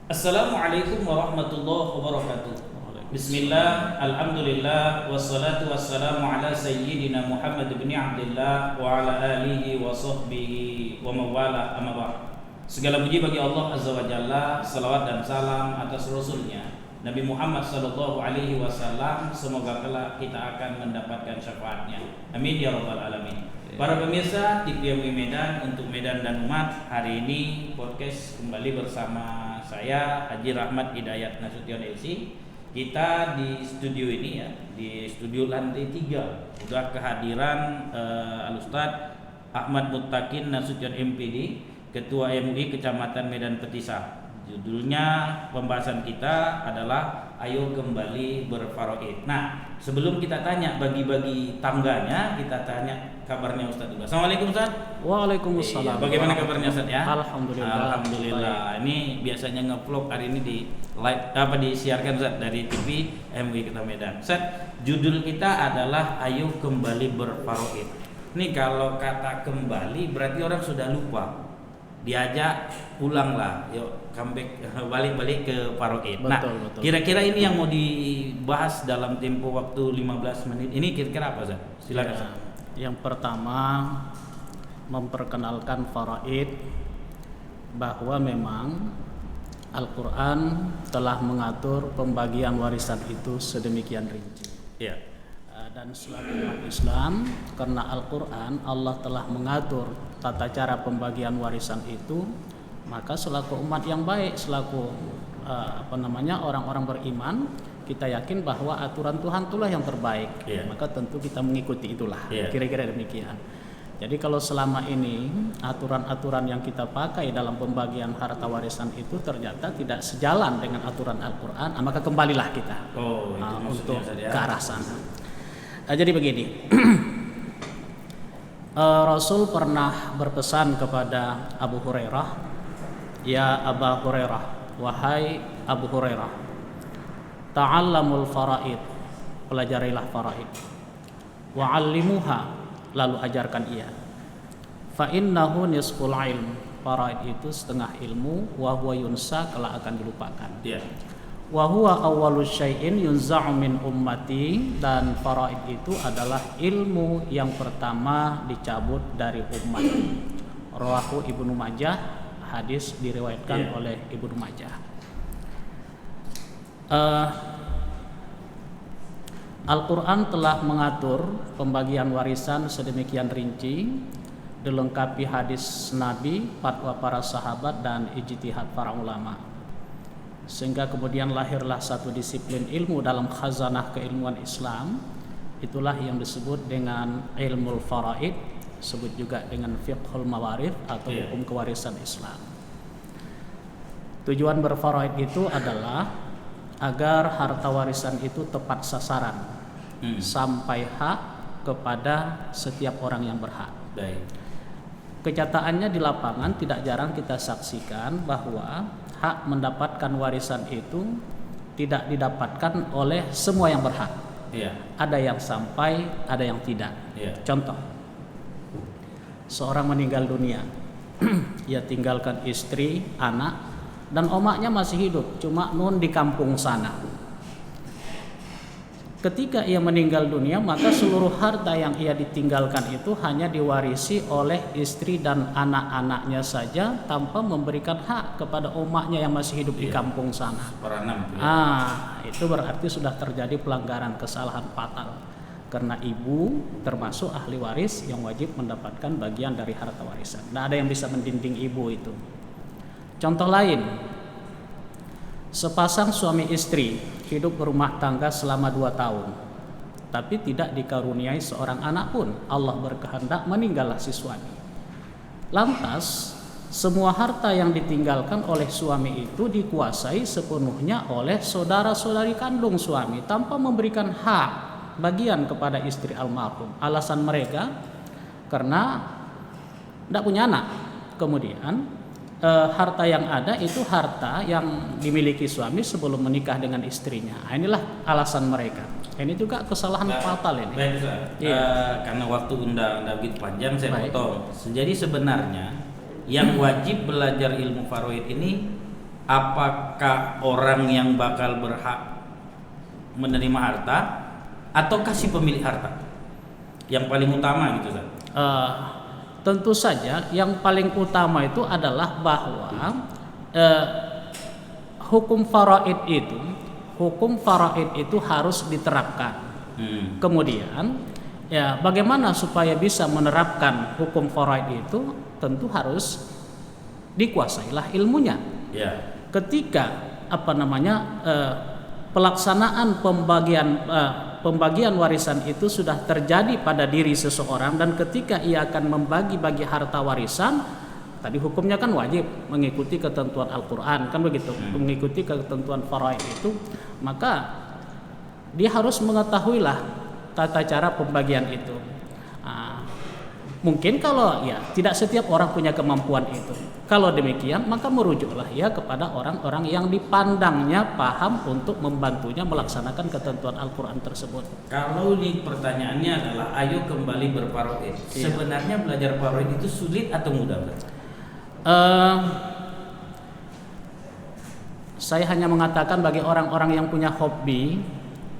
Assalamualaikum warahmatullahi wabarakatuh. Bismillah, alhamdulillah, wassalatu wassalamu ala sayyidina Muhammad bin Abdullah wa ala alihi wa sahbihi wa mawala amma ba'd. Segala puji bagi Allah Azza wa Jalla, salawat dan salam atas Rasulnya Nabi Muhammad sallallahu alaihi wasallam. Semoga kelak kita akan mendapatkan syafaatnya. Amin ya rabbal alamin. Para pemirsa TVMI Medan untuk Medan dan umat, hari ini podcast kembali bersama saya Haji Rahmat Hidayat Nasution LC. Kita di studio ini ya, di studio lantai 3 sudah kehadiran Al-Ustaz Ahmad Muttaqin Nasution MPD, Ketua MUI Kecamatan Medan Petisah. Judulnya pembahasan kita adalah Ayo Kembali Berfaraid. Nah, sebelum kita tanya bagi-bagi tangganya, kita tanya kabarnya Ustaz dulu. Assalamualaikum Ustaz. Waalaikumsalam. Bagaimana kabarnya Ustaz ya? Alhamdulillah. Alhamdulillah. Ini biasanya ngevlog, hari ini di live disiarkan Ustaz dari TV MUI Kota Medan. Ustaz, judul kita adalah Ayo Kembali Berfaraid. Ini kalau kata kembali berarti orang sudah lupa. Diajak pulanglah, yuk comeback, balik ke faraid. Nah, betul. Kira-kira ini yang mau dibahas dalam tempo waktu 15 menit. Ini kira-kira apa Ustaz? Silakan Ustaz. Yang pertama, memperkenalkan faraid, bahwa memang Al-Quran telah mengatur pembagian warisan itu sedemikian rinci. Iya. Dan selaku umat Islam, karena Al-Quran Allah telah mengatur tata cara pembagian warisan itu, maka selaku umat yang baik, selaku orang-orang beriman, kita yakin bahwa aturan Tuhan itulah yang terbaik. Maka tentu kita mengikuti itulah. Kira-kira demikian. Jadi kalau selama ini aturan-aturan yang kita pakai dalam pembagian harta warisan itu ternyata tidak sejalan dengan aturan Al-Quran, maka kembalilah kita untuk ke arah sana. Jadi begini, Rasul pernah berpesan kepada Abu Hurairah, ya Aba Hurairah, wahai Abu Hurairah, ta'allamul faraid, pelajarilah faraid, wa'allimuha, lalu ajarkan ia, fa innahu nisful ilm, faraid itu setengah ilmu, wa huwa yunsa, kelak akan dilupakan. Wa huwa awwalu syai'in yunza'u min ummati, dan faraid itu adalah ilmu yang pertama dicabut dari umat. Rawahu Ibnu Majah, hadis diriwayatkan oleh Ibnu Majah. Al-Quran telah mengatur pembagian warisan sedemikian rinci, dilengkapi hadis Nabi, fatwa para sahabat, dan ijtihad para ulama, sehingga kemudian lahirlah satu disiplin ilmu dalam khazanah keilmuan Islam. Itulah yang disebut dengan ilmul faraid, disebut juga dengan fiqhul mawarith atau hukum kewarisan Islam. Tujuan berfaraid itu adalah agar harta warisan itu tepat sasaran, sampai hak kepada setiap orang yang berhak. Kenyataannya di lapangan tidak jarang kita saksikan bahwa hak mendapatkan warisan itu tidak didapatkan oleh semua yang berhak. Ada yang sampai, ada yang tidak. Contoh, seorang meninggal dunia, ia tinggalkan istri, anak, dan omaknya masih hidup, cuma nun di kampung sana. Ketika ia meninggal dunia, maka seluruh harta yang ia ditinggalkan itu hanya diwarisi oleh istri dan anak-anaknya saja, tanpa memberikan hak kepada omaknya yang masih hidup di kampung sana. Itu berarti sudah terjadi pelanggaran, kesalahan fatal. Karena ibu termasuk ahli waris yang wajib mendapatkan bagian dari harta warisan. Tidak ada yang bisa mendinding ibu itu. Contoh lain, sepasang suami istri hidup berumah tangga selama 2 tahun, tapi tidak dikaruniai seorang anak pun. Allah berkehendak meninggallah si suami. Lantas semua harta yang ditinggalkan oleh suami itu dikuasai sepenuhnya oleh saudara-saudari kandung suami, tanpa memberikan hak bagian kepada istri almarhum. Alasan mereka karena tidak punya anak. Kemudian harta yang ada itu harta yang dimiliki suami sebelum menikah dengan istrinya. Inilah alasan mereka. Ini juga kesalahan fatal ini. Baik, karena waktu undang begitu panjang, saya potong. Jadi sebenarnya yang wajib belajar ilmu faraid ini apakah orang yang bakal berhak menerima harta ataukah si pemilik harta yang paling utama gitu Ustaz? Tentu saja yang paling utama itu adalah bahwa hukum faraid itu harus diterapkan. Kemudian ya bagaimana supaya bisa menerapkan hukum faraid itu tentu harus dikuasailah ilmunya. Ya. Ketika pelaksanaan pembagian warisan itu sudah terjadi pada diri seseorang, dan ketika ia akan membagi-bagi harta warisan, tadi hukumnya kan wajib mengikuti ketentuan Al-Quran, kan begitu, mengikuti ketentuan faraid itu, maka dia harus mengetahuilah tata cara pembagian itu. Mungkin kalau ya tidak setiap orang punya kemampuan itu. Kalau demikian maka merujuklah ia kepada orang-orang yang dipandangnya paham untuk membantunya melaksanakan ketentuan Al-Quran tersebut. Kalau ini pertanyaannya adalah ayo kembali berfaraid. Iya. Sebenarnya belajar faraid itu sulit atau mudah? Saya hanya mengatakan bagi orang-orang yang punya hobi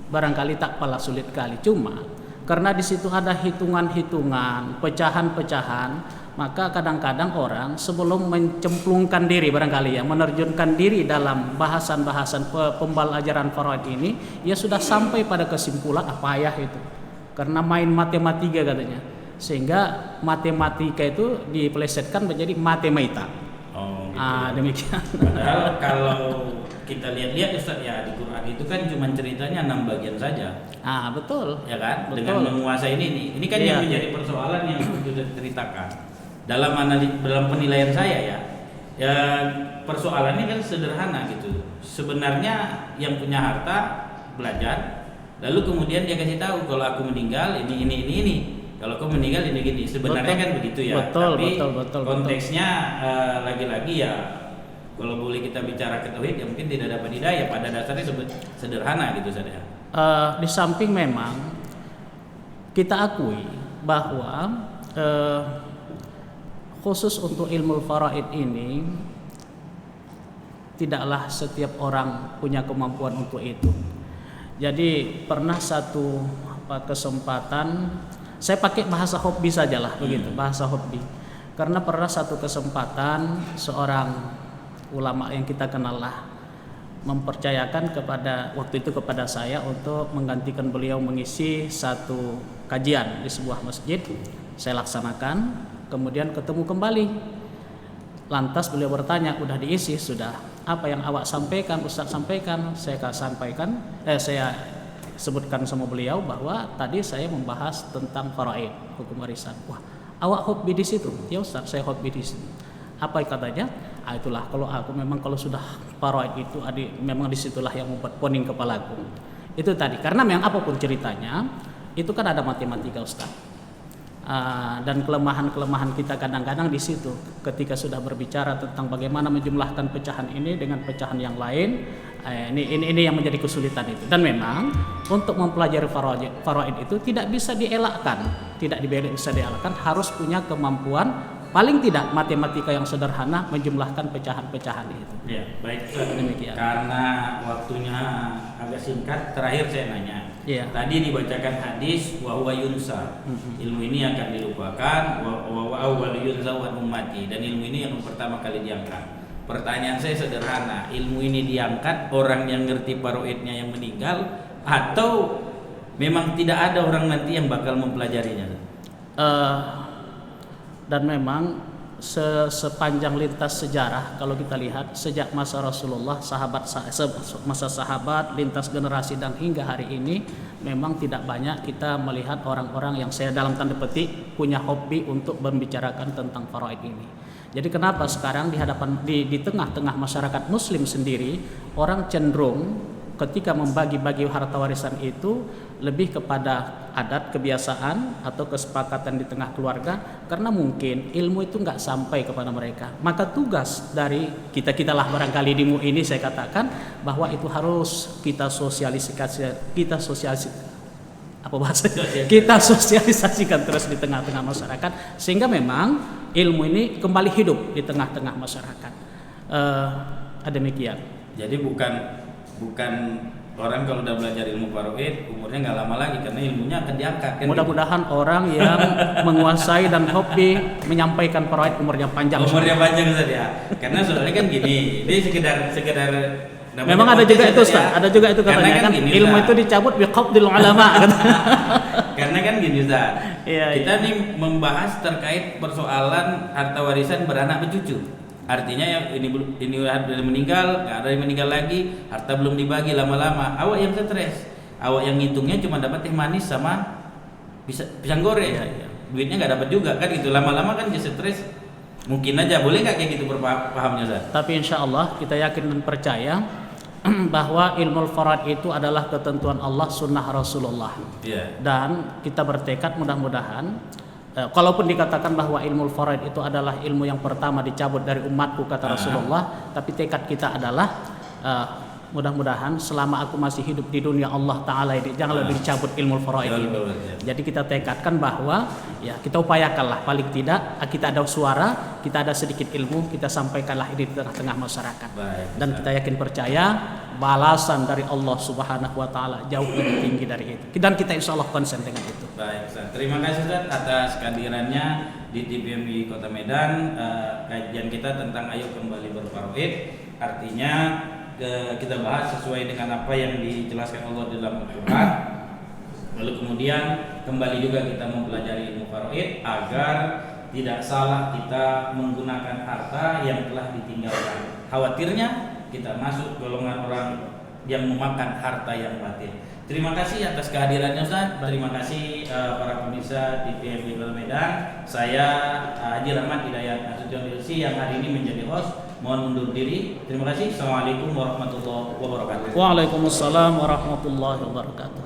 barangkali tak pala sulit kali. Cuma karena di situ ada hitungan-hitungan, pecahan-pecahan, maka kadang-kadang orang sebelum mencemplungkan diri barangkali ya, menerjunkan diri dalam bahasan-bahasan pembelajaran faraid ini, ia sudah sampai pada kesimpulan payah itu. Karena main matematika katanya. Sehingga matematika itu dipelesetkan menjadi matematika. Oh, gitu. Demikian. Padahal kalau kita lihat-lihat Ustaz ya, di Quran itu kan cuma ceritanya 6 bagian saja. Betul. Ya kan? Betul. Dengan menguasai ini kan yang menjadi persoalan yang sudah diceritakan. Dalam penilaian saya ya persoalannya kan sederhana gitu. Sebenarnya yang punya harta belajar, lalu kemudian dia kasih tahu kalau aku meninggal ini. Kalau kau meninggal ini gini. Sebenarnya kan begitu ya. Betul, tapi betul. konteksnya lagi-lagi ya, kalau boleh kita bicara ke tauhid ya mungkin tidak dapat hidayah, pada dasarnya sederhana gitu saja. Di samping memang kita akui bahwa khusus untuk ilmu faraid ini tidaklah setiap orang punya kemampuan untuk itu. Jadi pernah satu kesempatan, saya pakai bahasa hobi sajalah begitu, bahasa hobi. Karena pernah satu kesempatan seorang ulama yang kita kenal lah mempercayakan waktu itu kepada saya untuk menggantikan beliau mengisi satu kajian di sebuah masjid. Saya laksanakan, kemudian ketemu kembali. Lantas beliau bertanya, udah diisi sudah? Apa yang awak sampaikan, Ustaz sampaikan? Saya sebutkan sama beliau bahwa tadi saya membahas tentang faraid, hukum warisan. Wah, awak hobi di situ? Ya Ustaz, saya hobi di situ. Apa katanya? Itulah kalau aku memang kalau sudah faraid itu memang disitulah yang membuat poning kepalaku. Itu tadi karena memang apapun ceritanya itu kan ada matematika Ustaz. Dan kelemahan-kelemahan kita kadang-kadang di situ ketika sudah berbicara tentang bagaimana menjumlahkan pecahan ini dengan pecahan yang lain, ini yang menjadi kesulitan itu. Dan memang untuk mempelajari faraid itu tidak bisa dielakkan, harus punya kemampuan paling tidak matematika yang sederhana menjumlahkan pecahan-pecahan itu. Ya, baik. Demikian. Karena waktunya agak singkat, terakhir saya nanya. Iya. Tadi dibacakan hadis wa huwa yunsa. Ilmu ini akan dilupakan wa awwalu yunsa wa ummati, dan ilmu ini yang pertama kali diangkat. Pertanyaan saya sederhana, ilmu ini diangkat orang yang ngerti faraidnya yang meninggal atau memang tidak ada orang nanti yang bakal mempelajarinya? Dan memang sepanjang lintas sejarah kalau kita lihat sejak masa Rasulullah, masa sahabat, lintas generasi dan hingga hari ini memang tidak banyak kita melihat orang-orang yang saya dalam tanda petik punya hobi untuk membicarakan tentang faraid ini. Jadi kenapa sekarang di tengah-tengah masyarakat muslim sendiri orang cenderung ketika membagi-bagi harta warisan itu lebih kepada adat, kebiasaan atau kesepakatan di tengah keluarga, karena mungkin ilmu itu nggak sampai kepada mereka. Maka tugas dari kita lah barangkali di MUI ini saya katakan bahwa itu harus kita sosialisasikan terus di tengah-tengah masyarakat sehingga memang ilmu ini kembali hidup di tengah-tengah masyarakat. Demikian. Jadi bukan orang kalau udah belajar ilmu faraid umurnya nggak lama lagi karena ilmunya akan diangkat kan. Mudah-mudahan orang yang menguasai dan hobi menyampaikan faraid umurnya panjang. Umurnya panjang Ustaz ya. Karena soalnya kan gini, ini sekedar memang ada juga itu Ustaz, ada juga itu katanya kan gini, ilmu Ustaz, itu dicabut biqabdil ulama kan. Karena kan gini Ustaz. Iya, kita nih membahas terkait persoalan harta warisan beranak bercucu. Artinya yang ini udah meninggal, nggak ada yang meninggal lagi, harta belum dibagi lama-lama. Awak yang stres, awak yang ngitungnya cuma dapat teh manis sama pisang goreng. Iya. Duitnya nggak dapat juga kan gitu. Lama-lama kan jadi stres. Mungkin aja boleh nggak kayak gitu pahamnya Ustaz? Tapi insya Allah kita yakin dan percaya bahwa ilmu faraid itu adalah ketentuan Allah, sunnah Rasulullah. Iya. Dan kita bertekad mudah-mudahan kalaupun dikatakan bahwa ilmu faraid itu adalah ilmu yang pertama dicabut dari umatku kata Rasulullah, tapi tekad kita adalah mudah-mudahan selama aku masih hidup di dunia Allah Ta'ala ini jangan lebih dicabut ilmu faraid ini. Jadi kita tekadkan bahwa ya kita upayakanlah paling tidak kita ada suara, kita ada sedikit ilmu, kita sampaikanlah ini di tengah-tengah masyarakat. Dan kita yakin percaya balasan dari Allah Subhanahu wa Ta'ala jauh lebih tinggi dari itu. Dan kita insya Allah konsen dengan itu. Baik Ustaz. Terima kasih Ustaz atas kehadirannya di TVMI Kota Medan. Kajian kita tentang ayo kembali berfaraid, artinya kita bahas sesuai dengan apa yang dijelaskan Allah dalam Al-Quran. Lalu kemudian kembali juga kita mempelajari ilmu faraid agar tidak salah kita menggunakan harta yang telah ditinggalkan. Khawatirnya kita masuk golongan orang yang memakan harta yang batil. Terima kasih atas kehadirannya Ustaz. Terima kasih para pemirsa TVMI Kota Medan. Saya Haji Rahmat Hidayat Nasution Dilsi yang hari ini menjadi host. Mohon undur diri. Terima kasih. Assalamualaikum warahmatullahi wabarakatuh. Waalaikumsalam warahmatullahi wabarakatuh.